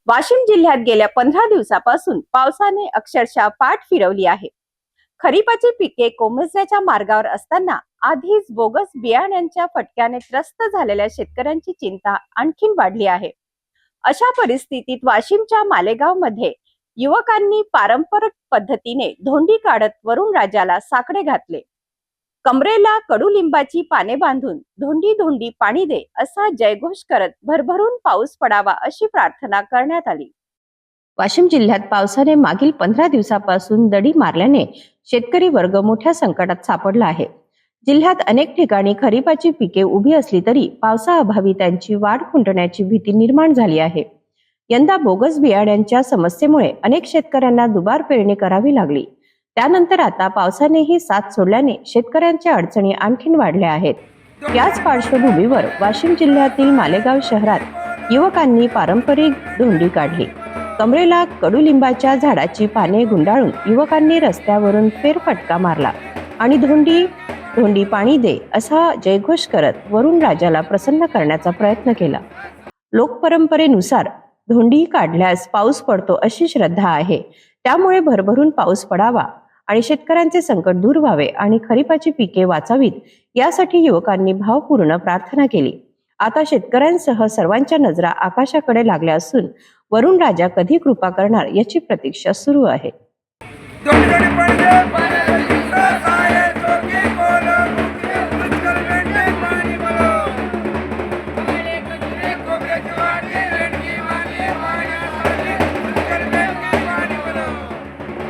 वाशिम जिल्ह्यात गेल्या 15 दिवसापासून पावसाने अक्षरशः पाठ फिरवली आहे. खरीपाची पिके कोमेजण्याच्या मार्गावर असताना आधीच बोगस बियाण्यांच्या फटक्याने त्रस्त झालेल्या शेतकऱ्यांची चिंता आणखीन वाढली आहे. अशा परिस्थितीत वाशिमच्या मालेगाव मध्ये युवकांनी पारंपरिक पद्धतीने धोंडी काढत वरुण राजाला साकडे घातले. कमरेला कडुलिंबाची पाने बांधून धोंडी धोंडी पाणी दे असा जयघोष करत भरभरून पाऊस पडावा अशी प्रार्थना करण्यात आली. वाशिम जिल्ह्यात पावसाने मागील 15 दिवसापासून दडी मारल्याने शेतकरी वर्ग मोठ्या संकटात सापडला आहे. जिल्ह्यात अनेक ठिकाणी खरीपाची पिके उभी असली तरी पावसाअभावी त्यांची वाढ खुंटण्याची भीती निर्माण झाली आहे. यंदा बोगस बियाण्यांच्या समस्येमुळे अनेक शेतकऱ्यांना दुबार पेरणी करावी लागली. त्यानंतर आता पावसानेही साथ सोडल्याने शेतकऱ्यांच्या अडचणी आणखीन वाढल्या आहेत. याच पार्श्वभूमीवर वाशिम जिल्ह्यातील मालेगाव शहरात युवकांनी पारंपरिक धोंडी काढली. कमरेला कडुलिंबाच्या झाडाची पाने गुंडाळून युवकांनी रस्त्यावरून फेरफटका मारला आणि धोंडी धोंडी पाणी दे असा जयघोष करत वरुण राजाला प्रसन्न करण्याचा प्रयत्न केला. लोकपरंपरेनुसार धोंडी काढल्यास पाऊस पडतो अशी श्रद्धा आहे. त्यामुळे भरभरून पाऊस पडावा आणि शेतकऱ्यांचे संकट दूर व्हावे आणि खरीपाची पिके वाचावीत यासाठी युवकांनी भावपूर्ण प्रार्थना केली. आता शेतकऱ्यांसह सर्वांच्या नजरा आकाशाकडे लागल्या असून वरुण राजा कधी कृपा करणार याची प्रतीक्षा सुरू आहे.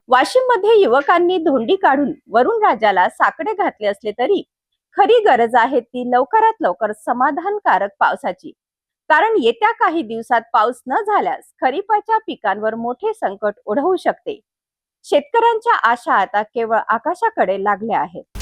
वाशिम मध्ये युवकांनी धोंडी काढून वरुण राजाला साकडे घातले असले तरी खरी गरज आहे ती लवकरात लवकर समाधानकारक पावसाची. कारण येत्या काही दिवसात पाऊस न झाल्यास खरीपाच्या पिकांवर मोठे संकट ओढवू शकते. शेतकऱ्यांच्या आशा आता केवळ आकाशाकडे लागल्या आहेत.